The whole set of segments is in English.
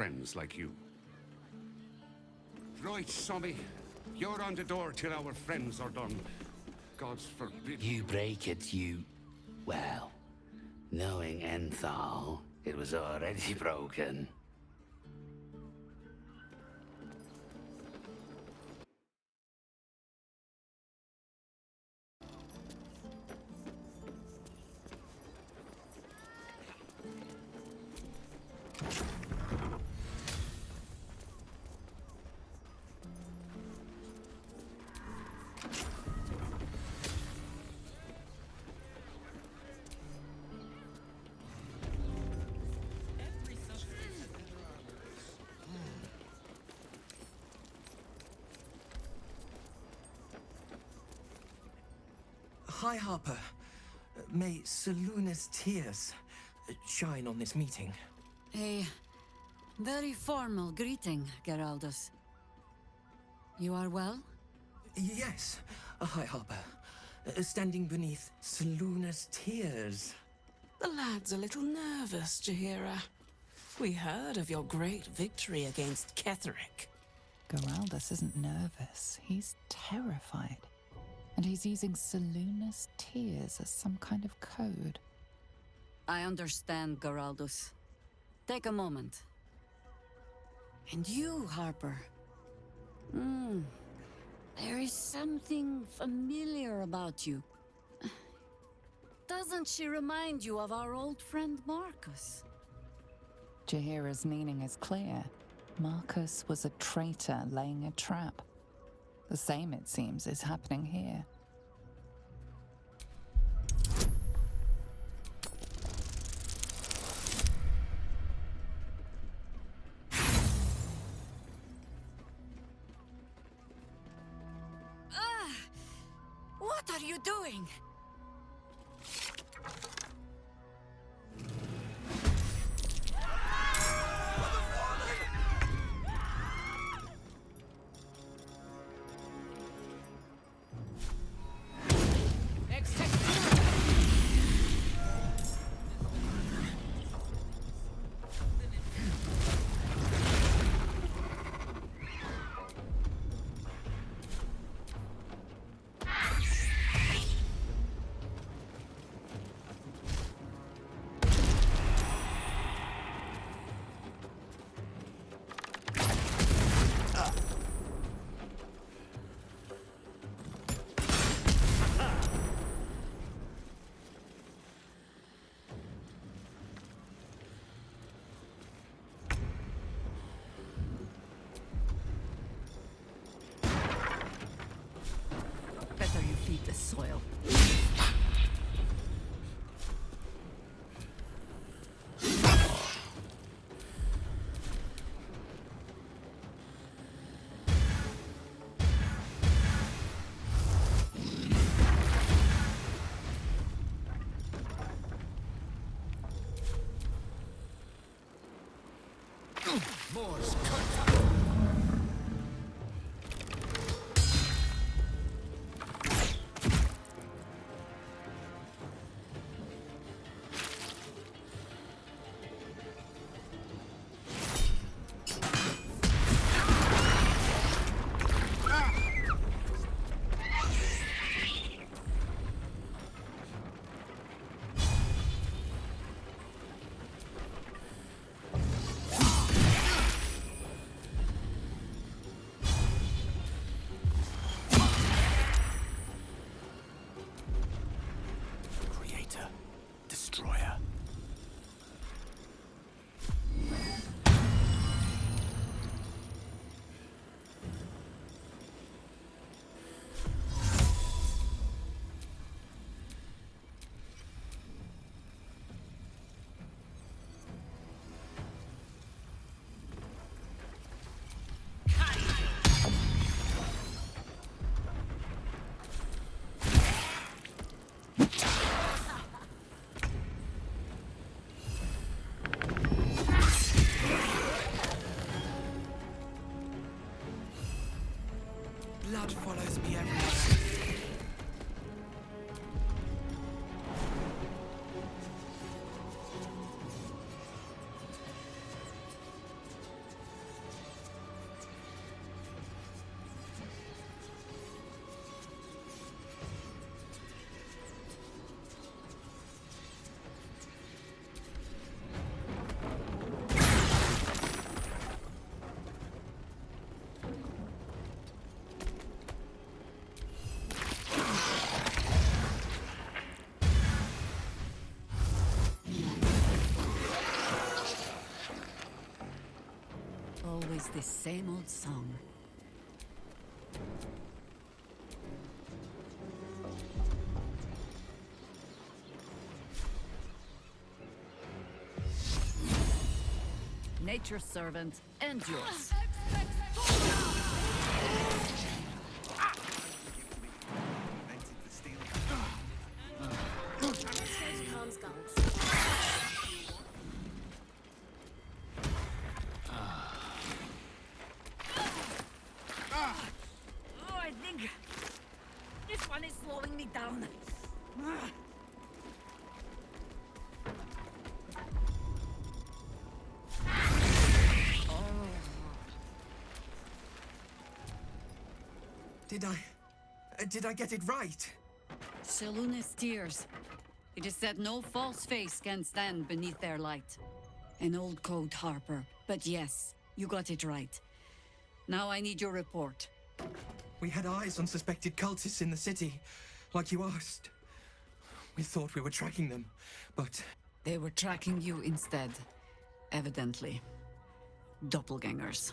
friends like you. Right, Sommy. You're on the door till our friends are done. God's forbid. You break it, you... Well, knowing Enthal, it was already broken. Hi, Harper. May Seluna's tears shine on this meeting. A very formal greeting, Geraldus. You are well? Yes. Hi, Harper. Standing beneath Seluna's tears. The lad's a little nervous, Jaheira. We heard of your great victory against Ketheric. Geraldus isn't nervous. He's terrified. And he's using Seluna's tears as some kind of code. I understand, Geraldus. Take a moment. And you, Harper. There is something familiar about you. Doesn't she remind you of our old friend Marcus? Jaheira's meaning is clear. Marcus was a traitor laying a trap. The same, it seems, is happening here. What are you doing? Better you feed the soil. Moors, cut! Destroyer. Blood follows me everywhere. Always the same old song. Nature's servant and yours. Oh, I think this one is slowing me down. Did I get it right? Seluna's tears. It is said no false face can stand beneath their light. An old code, Harper. But yes, you got it right. Now I need your report. We had eyes on suspected cultists in the city, like you asked. We thought we were tracking them, but... They were tracking you instead. Evidently. Doppelgangers.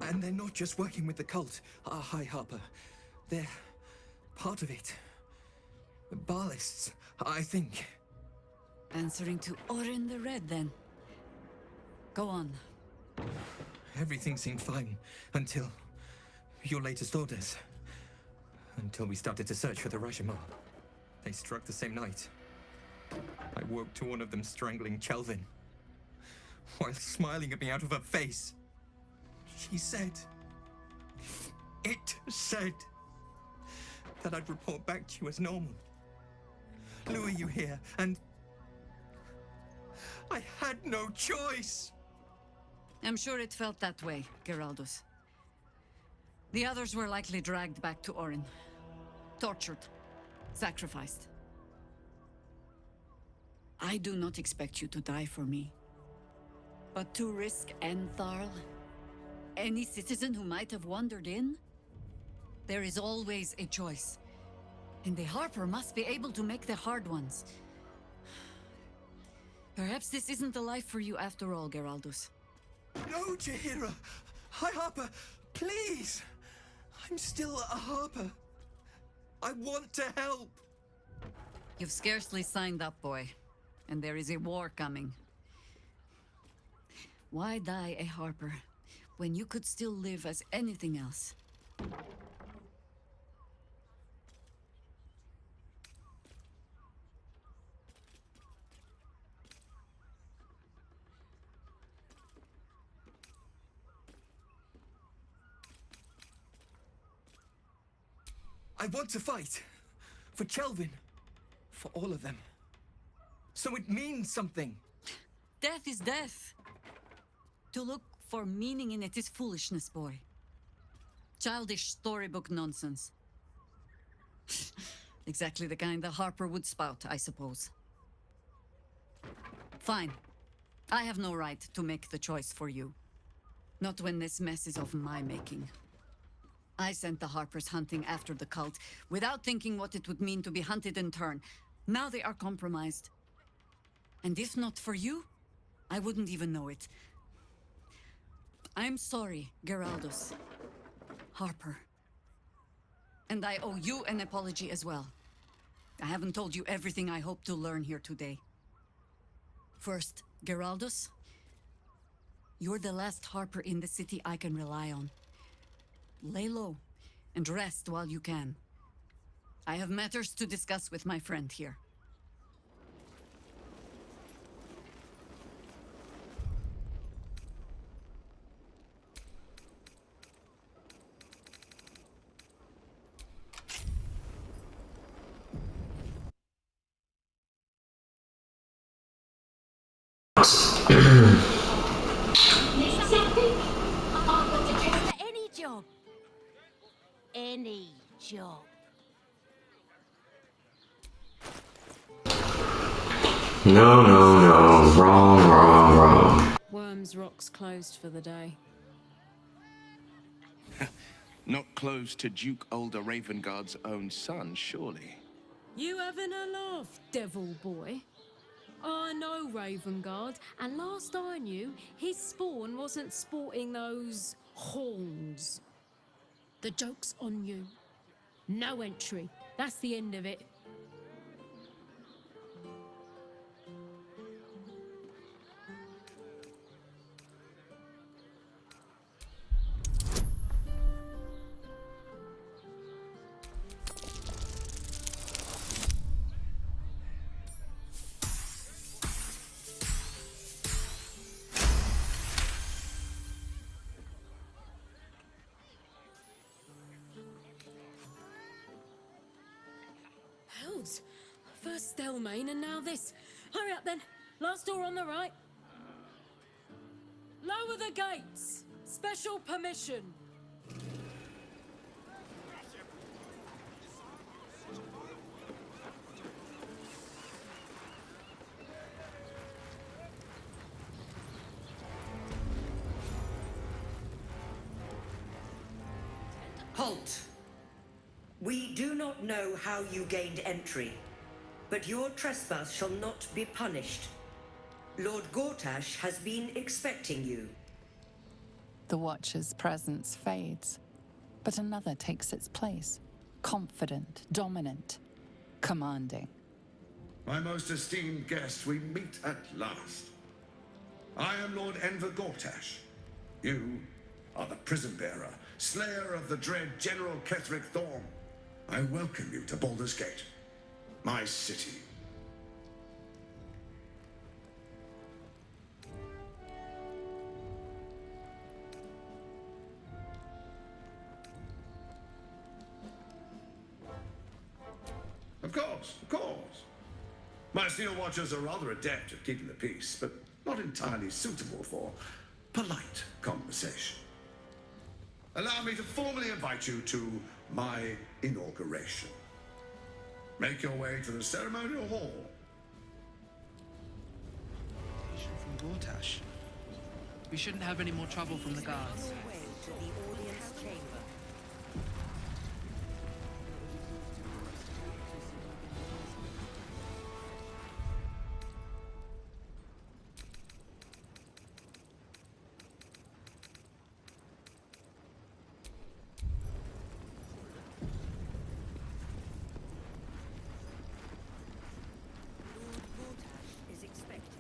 And they're not just working with the cult, High Harper. They're part of it. Ballists, I think. Answering to Orin the Red, then. Go on. Everything seemed fine until your latest orders. Until we started to search for the Rashomon. They struck the same night. I woke to one of them strangling Chelvin, while smiling at me out of her face. She said... It said... that I'd report back to you as normal. Lure you here, and... I had no choice! I'm sure it felt that way, Geraldus. The others were likely dragged back to Orin. Tortured. Sacrificed. I do not expect you to die for me. But to risk Entharl, any citizen who might have wandered in, there is always a choice. And the Harper must be able to make the hard ones. Perhaps this isn't the life for you after all, Geraldus. No, Jaheira! High Harper, please! I'm still a Harper. I want to help! You've scarcely signed up, boy. And there is a war coming. Why die a Harper, when you could still live as anything else? I want to fight. For Chelvin. For all of them. So it means something. Death is death. To look for meaning in it is foolishness, boy. Childish storybook nonsense. Exactly the kind the Harper would spout, I suppose. Fine. I have no right to make the choice for you. Not when this mess is of my making. I sent the Harpers hunting after the cult, without thinking what it would mean to be hunted in turn. Now they are compromised. And if not for you, I wouldn't even know it. I'm sorry, Geraldus. Harper. And I owe you an apology as well. I haven't told you everything I hope to learn here today. First, Geraldus, you're the last Harper in the city I can rely on. Lay low, and rest while you can. I have matters to discuss with my friend here. Any job. Any job. No, no, no. Wrong, wrong, wrong. Worms Rock's closed for the day. Not close to Duke Older Ravengard's own son, surely. You having a laugh, devil boy? I know Ravengard, and last I knew, his spawn wasn't sporting those horns. The joke's on you. No entry. That's the end of it. Hells. First Stelmane and now this. Hurry up then. Last door on the right. Lower the gates. Special permission. Halt! We do not know how you gained entry, but your trespass shall not be punished. Lord Gortash has been expecting you. The Watcher's presence fades, but another takes its place. Confident, dominant, commanding. My most esteemed guest, we meet at last. I am Lord Enver Gortash. You are the prison bearer, slayer of the dread General Ketheric Thorm. I welcome you to Baldur's Gate, my city. Of course. My steel watchers are rather adept at keeping the peace, but not entirely suitable for polite conversation. Allow me to formally invite you to my inauguration. Make your way to the ceremonial hall. From Gortash. We shouldn't have any more trouble from the guards.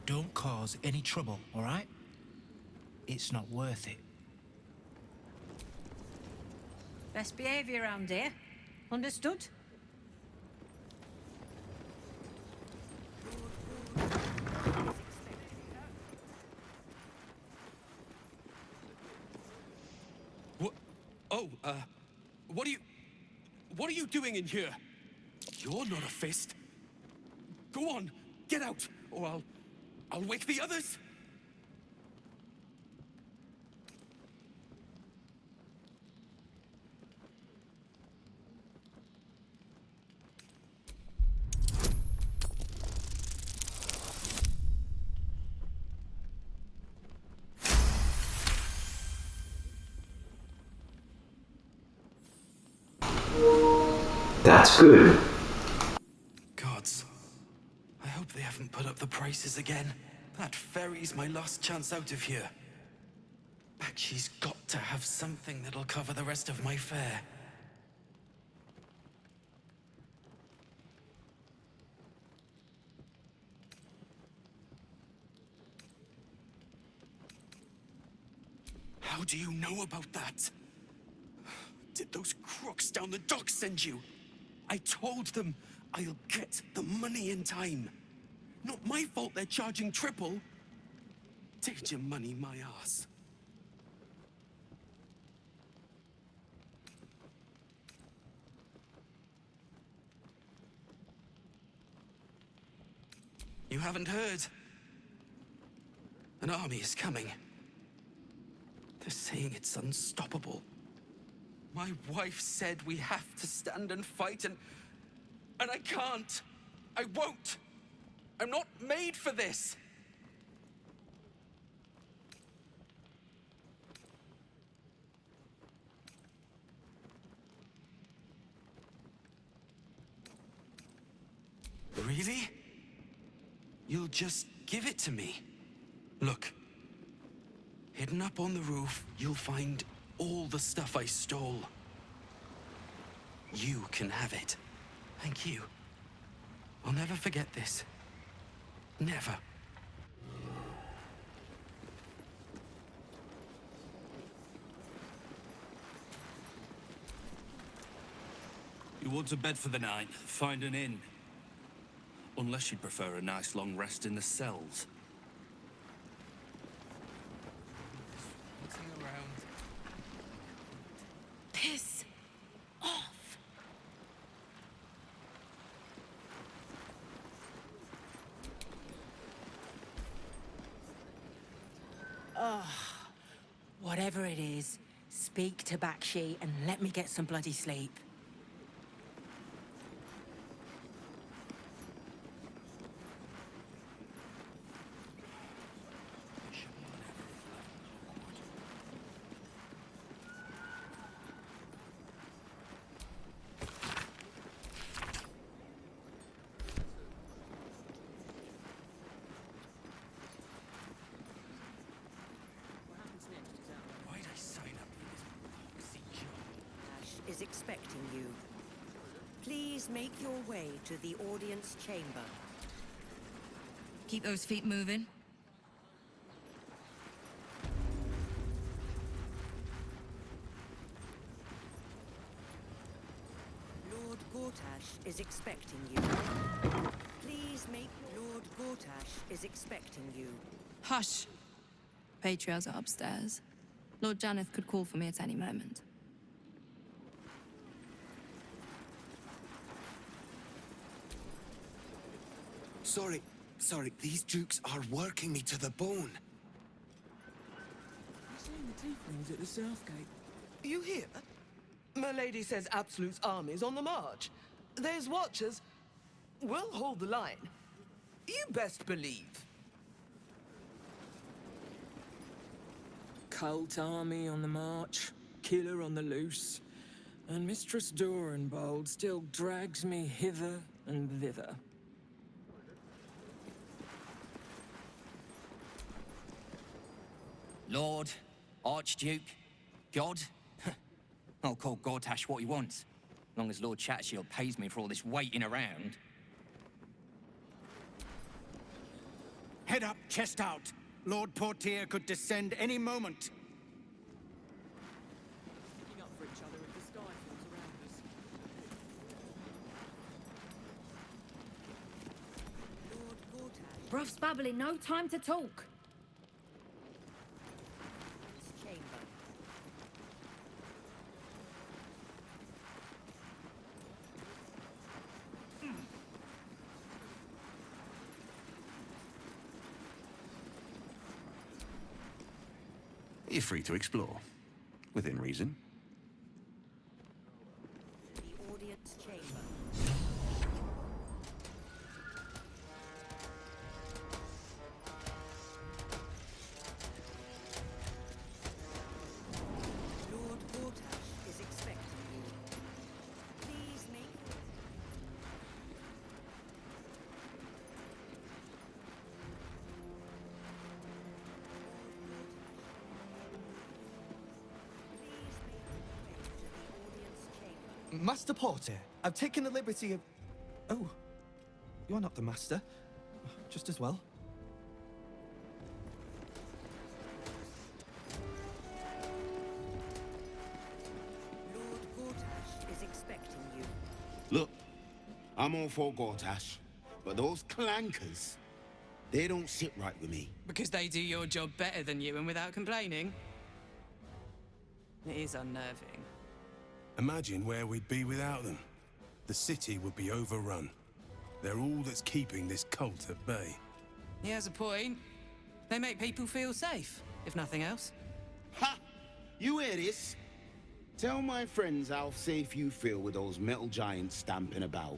Don't cause any trouble, all right? It's not worth it. Best behaviour around here. Understood? What? Oh, what are you doing in here? You're not a fist. Go on, get out, or I'll wake the others. That's good. Gods. I hope they haven't put up the prices again. That ferry's my last chance out of here. Bakshi's got to have something that'll cover the rest of my fare. How do you know about that? Did those crooks down the dock send you? I told them I'll get the money in time. Not my fault they're charging triple. Take your money, my ass. You haven't heard? An army is coming. They're saying it's unstoppable. My wife said we have to stand and fight, and I can't. I won't. I'm not made for this. Really? You'll just give it to me. Look. Hidden up on the roof, you'll find all the stuff I stole. You can have it. Thank you. I'll never forget this. Never. You want a bed for the night? Find an inn. Unless you'd prefer a nice long rest in the cells. Piss off. Whatever it is, speak to Bakshi and let me get some bloody sleep. Why'd I sign up for this boxy job? Is expecting you. Please make your way to the audience chamber. Keep those feet moving. Lord Gortash is expecting you. Please make Lord Gortash is expecting you. Hush. Patriarchs are upstairs. Lord Janeth could call for me at any moment. Sorry, these dukes are working me to the bone. You seen the tieflings at the south gate? You hear? My lady says Absolute's army's on the march. There's watchers. We'll hold the line. You best believe. Cult army on the march, killer on the loose, and Mistress Dorenbold still drags me hither and thither. Lord, Archduke, God. I'll call Gortash what he wants, as long as Lord Chatshield pays me for all this waiting around. Head up, chest out. Lord Portier could descend any moment. Looking up for each other as the sky falls around us. Bruff's babbling, no time to talk. Chamber. You're free to explore, within reason. The audience chamber. Lord Gortash is expecting you. Please make Master Porter, I've taken the liberty of... Oh, you're not the master. Just as well. Lord Gortash is expecting you. Look, I'm all for Gortash, but those clankers, they don't sit right with me. Because they do your job better than you and without complaining. It is unnerving. Imagine where we'd be without them. The city would be overrun. They're all that's keeping this cult at bay. He has a point. They make people feel safe, if nothing else. Ha! You hear this? Tell my friends how safe you feel with those metal giants stamping about.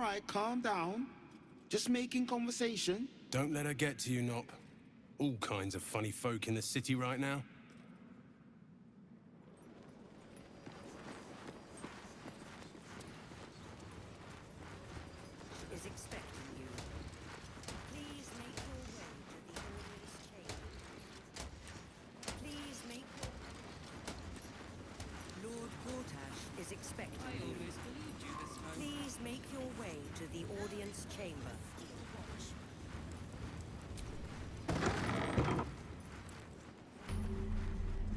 right, calm down. Just making conversation. Don't let her get to you, Nop. All kinds of funny folk in the city right now. Is expecting you. Please make your way to the audience chamber. Please make your... Lord Gortash is expecting you. Please make your way to the audience chamber.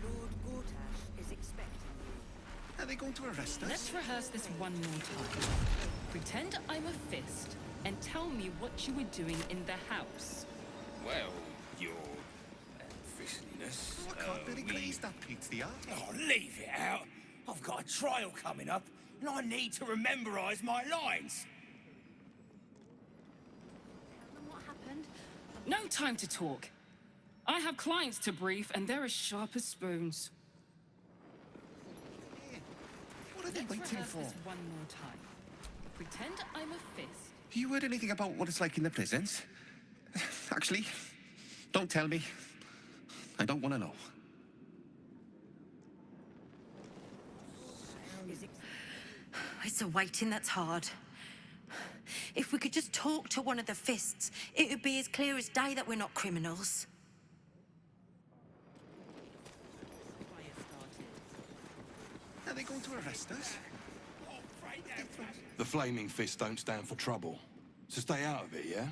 Lord Gortash is expecting you. Are they going to arrest us? Let's rehearse this one more time. Pretend I'm a fist and tell me what you were doing in the house. Well, your fistliness. I can't really glaze that, Pete. Oh, leave it out. I've got a trial coming up, and I need to rememberize my lines. What happened? No time to talk. I have clients to brief, and they're as sharp as spoons. What are they waiting for? This one more time. Pretend I'm a fist. You heard anything about what it's like in the prisons? Actually, don't tell me. I don't want to know. It's a waiting that's hard. If we could just talk to one of the fists, it would be as clear as day that we're not criminals. Are they going to arrest us? The Flaming Fists don't stand for trouble. So stay out of it, yeah?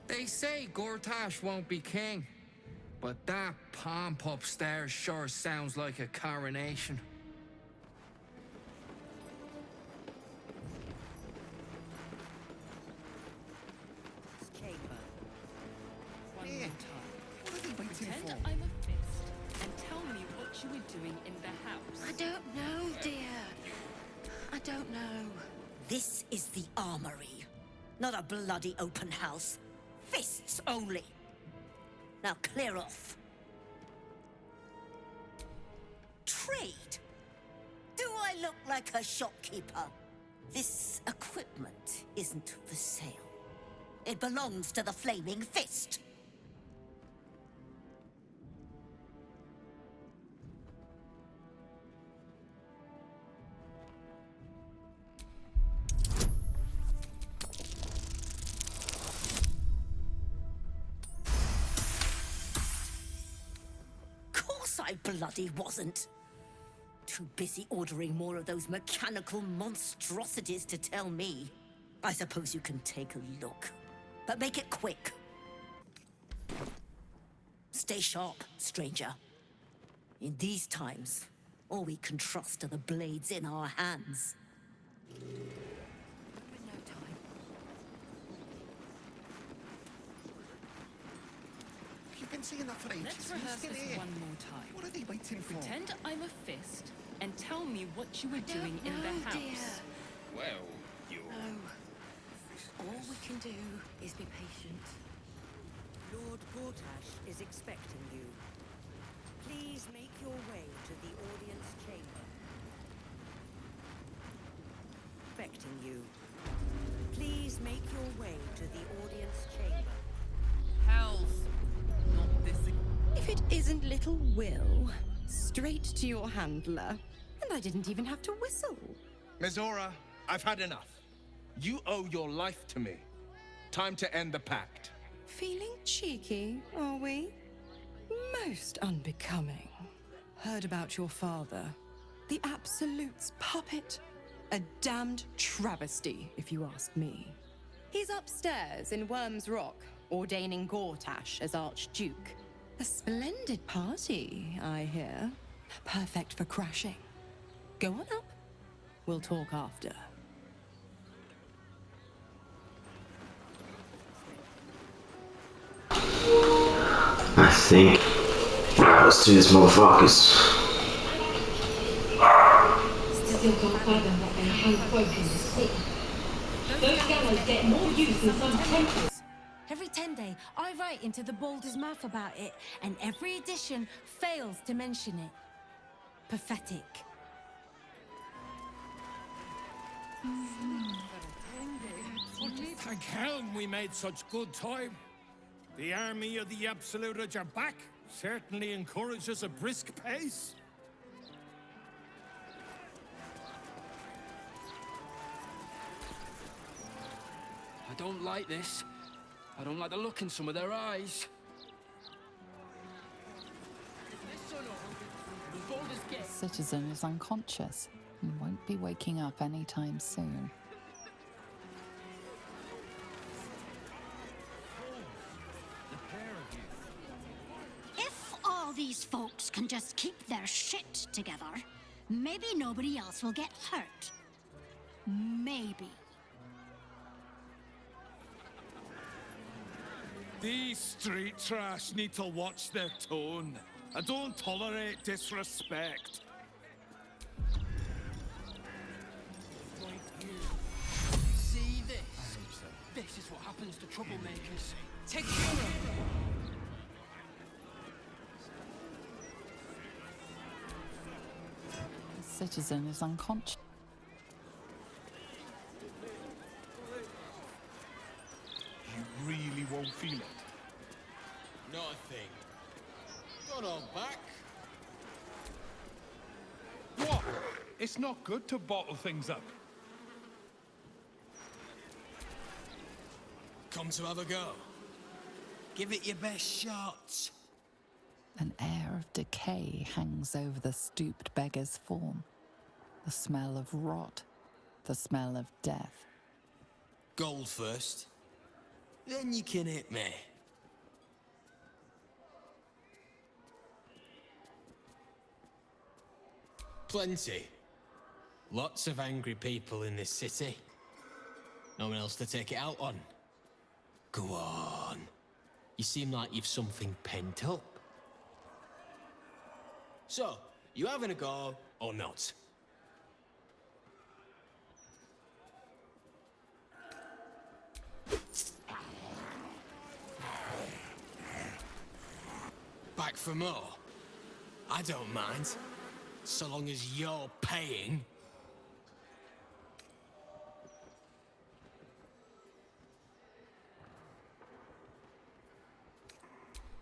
They say Gortash won't be king, but that pomp upstairs sure sounds like a coronation. Chamber. One more time. Pretend I'm a fist and tell me what you were doing in the house. I don't know, dear. I don't know. This is the armory, not a bloody open house. Fists only. Now clear off. Trade? Do I look like a shopkeeper? This equipment isn't for sale. It belongs to the Flaming Fist. I bloody wasn't. Too busy ordering more of those mechanical monstrosities to tell me. I suppose you can take a look, but make it quick. Stay sharp, stranger. In these times, all we can trust are the blades in our hands. You've been seeing that for ages. Let's rehearse this one more time. What are they waiting for? Pretend I'm a fist and tell me what you were doing in the house. Dear. Well, you're... No. All we can do is be patient. Lord Gortash is expecting you. Please make your way to the audience chamber. Expecting you. Please make your way to the audience chamber. Health. Not this. If it isn't little Will, straight to your handler. And I didn't even have to whistle. Mizora, I've had enough. You owe your life to me. Time to end the pact. Feeling cheeky, are we? Most unbecoming. Heard about your father. The Absolute's puppet. A damned travesty, if you ask me. He's upstairs in Worm's Rock, ordaining Gortash as Archduke. A splendid party, I hear. Perfect for crashing. Go on up. We'll talk after. I think. Alright, let's do this, motherfuckers. Still confirming that their home broken is sick. Those gallows get more use than some temples. Every 10 day, I write into the Baldur's map about it, and every edition fails to mention it. Pathetic. Thank Helm we made such good time. The army of the Absolute are back. Certainly encourages a brisk pace. I don't like this. I don't like the look in some of their eyes. The citizen is unconscious and won't be waking up anytime soon. If all these folks can just keep their shit together, maybe nobody else will get hurt. Maybe. These street trash need to watch their tone. I don't tolerate disrespect. See this? This is what happens to troublemakers. Take care. The citizen is unconscious. You really won't feel it. Not a thing. Not on back. What? It's not good to bottle things up. Come to have a go. Give it your best shot. An air of decay hangs over the stooped beggar's form. The smell of rot, the smell of death. Gold first. Then you can hit me. Plenty. Lots of angry people in this city. No one else to take it out on. Go on. You seem like you've something pent up. So, you having a go or not? Back for more? I don't mind. So long as you're paying.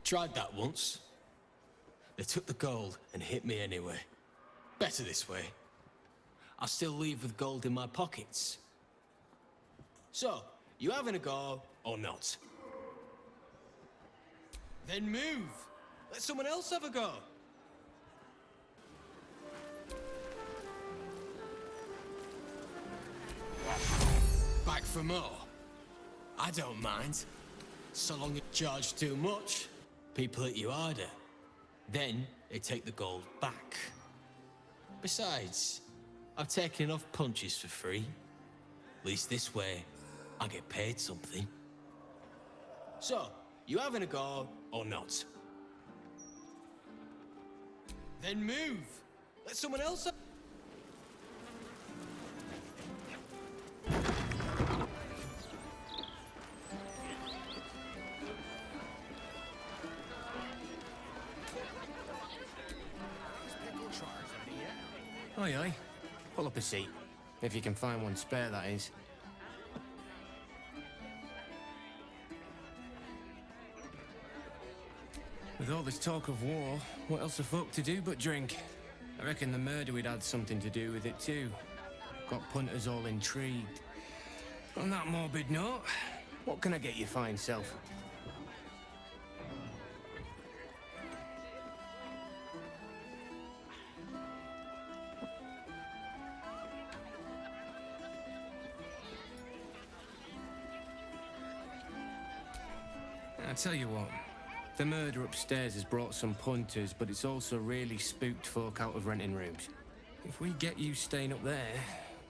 Tried that once. They took the gold and hit me anyway. Better this way. I'll still leave with gold in my pockets. So, you having a go or not? Then move! Let someone else have a go! Back for more? I don't mind. So long as you charge too much, people hit you harder. Then they take the gold back. Besides, I've taken enough punches for free. At least this way, I get paid something. So, you having a go or not? Then move! Let someone else have... Aye, aye. Pull up a seat. If you can find one spare, that is. With all this talk of war, what else are folk to do but drink? I reckon the murder we'd had something to do with it too. Got punters all intrigued. On that morbid note, what can I get you fine self? I tell you what, the murder upstairs has brought some punters, but it's also really spooked folk out of renting rooms. If we get you staying up there,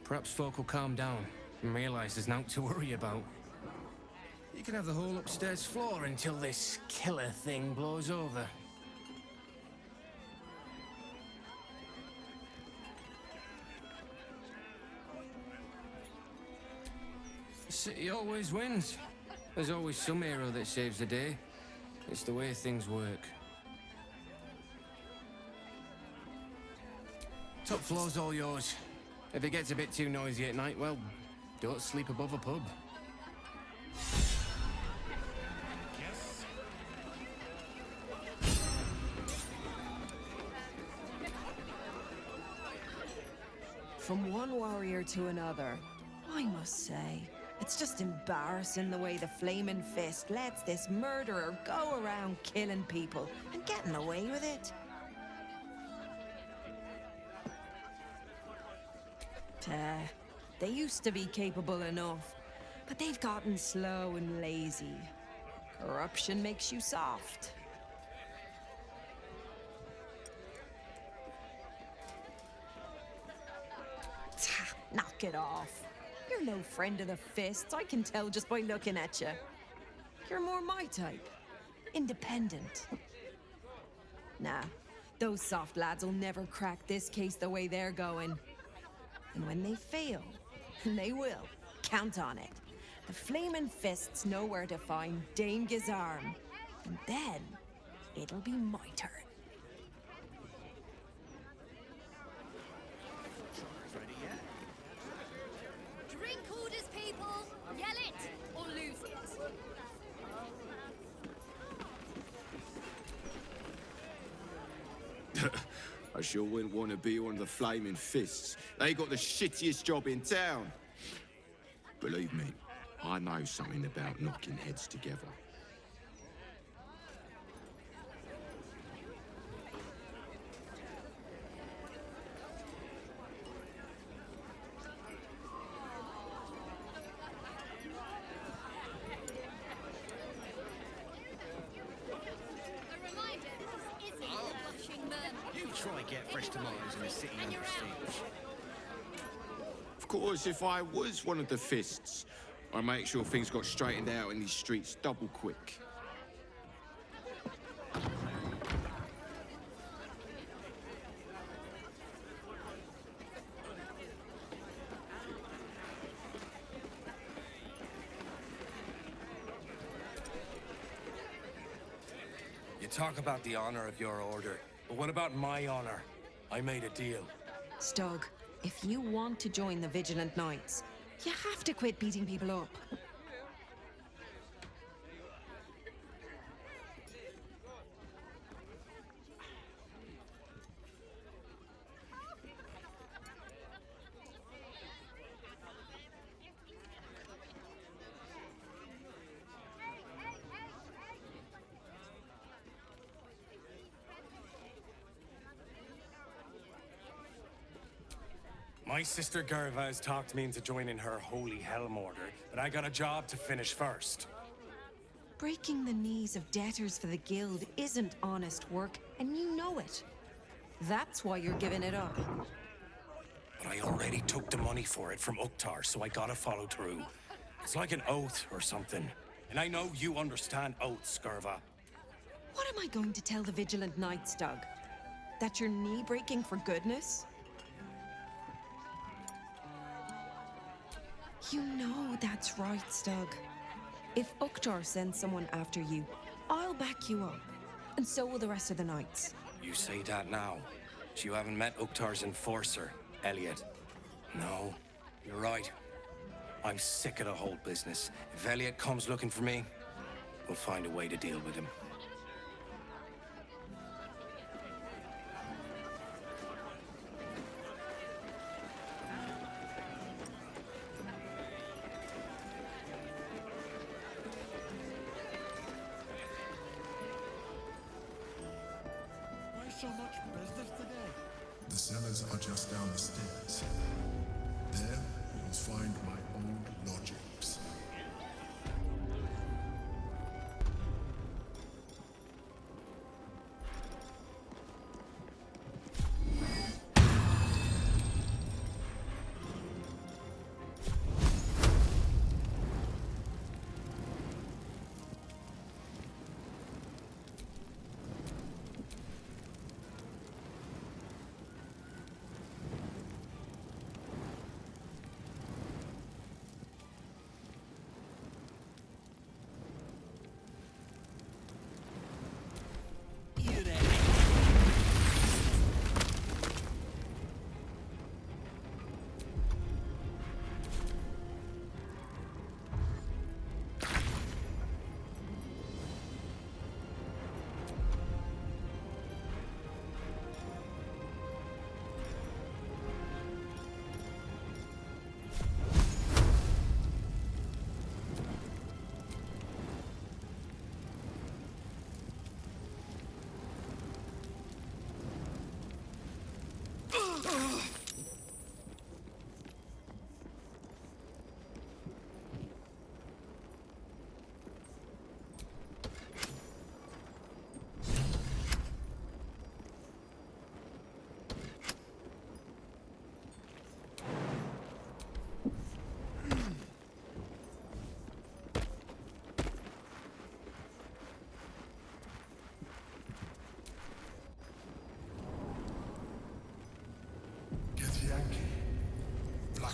perhaps folk will calm down and realise there's naught to worry about. You can have the whole upstairs floor until this killer thing blows over. The city always wins. There's always some hero that saves the day. It's the way things work. Top floor's all yours. If it gets a bit too noisy at night, well, don't sleep above a pub. From one warrior to another, I must say, it's just embarrassing the way the Flaming Fist lets this murderer go around killing people and getting away with it. They used to be capable enough, but they've gotten slow and lazy. Corruption makes you soft. Knock it off. You're no friend of the Fists, I can tell just by looking at you. You're more my type. Independent. Nah, those soft lads will never crack this case the way they're going. And when they fail, and they will, count on it, the Flaming Fists know where to find Dame Gizarm. And then, it'll be my turn. Drink orders, people! Yell it, or lose it! I sure wouldn't want to be one of the Flaming Fists. They got the shittiest job in town. Believe me, I know something about knocking heads together. Of course, if I was one of the Fists, I'd make sure things got straightened out in these streets double quick. You talk about the honor of your order, but what about my honor? I made a deal. Stug, if you want to join the Vigilant Knights, you have to quit beating people up. My sister Gerva has talked me into joining her Holy Helm Order, but I got a job to finish first. Breaking the knees of debtors for the guild isn't honest work, and you know it. That's why you're giving it up. But I already took the money for it from Uktar, so I gotta follow through. It's like an oath or something. And I know you understand oaths, Gerva. What am I going to tell the Vigilant Knights, Doug? That you're knee-breaking for goodness? You know that's right, Stug. If Uktar sends someone after you, I'll back you up. And so will the rest of the knights. You say that now, but you haven't met Uktar's enforcer, Elliot. No, you're right. I'm sick of the whole business. If Elliot comes looking for me, we'll find a way to deal with him. So much business today. The cellars are just down the stairs. There, you'll find my old lodgings.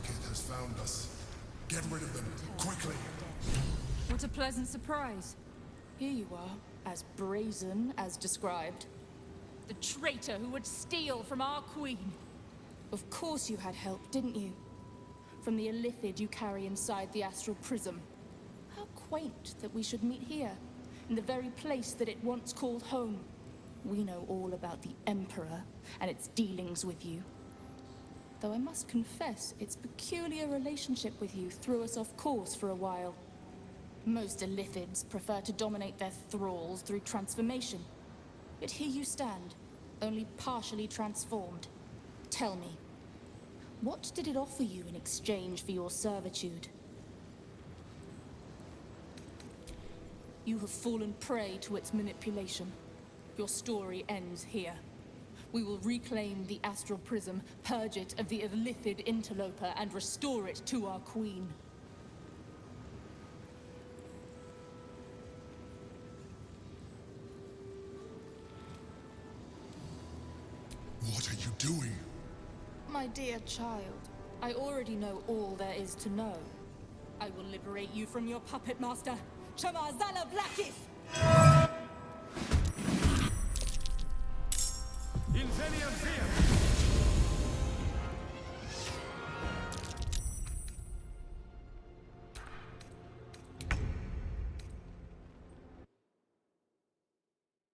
Blackith has found us. Get rid of them, quickly! What a pleasant surprise. Here you are, as brazen as described. The traitor who would steal from our queen. Of course you had help, didn't you? From the illithid you carry inside the astral prism. How quaint that we should meet here, in the very place that it once called home. We know all about the Emperor and its dealings with you. Though I must confess, its peculiar relationship with you threw us off course for a while. Most illithids prefer to dominate their thralls through transformation. Yet here you stand, only partially transformed. Tell me, what did it offer you in exchange for your servitude? You have fallen prey to its manipulation. Your story ends here. We will reclaim the astral prism, purge it of the illithid interloper, and restore it to our queen. What are you doing? My dear child, I already know all there is to know. I will liberate you from your puppet master, Chamazala Blackith! Inveniam Via!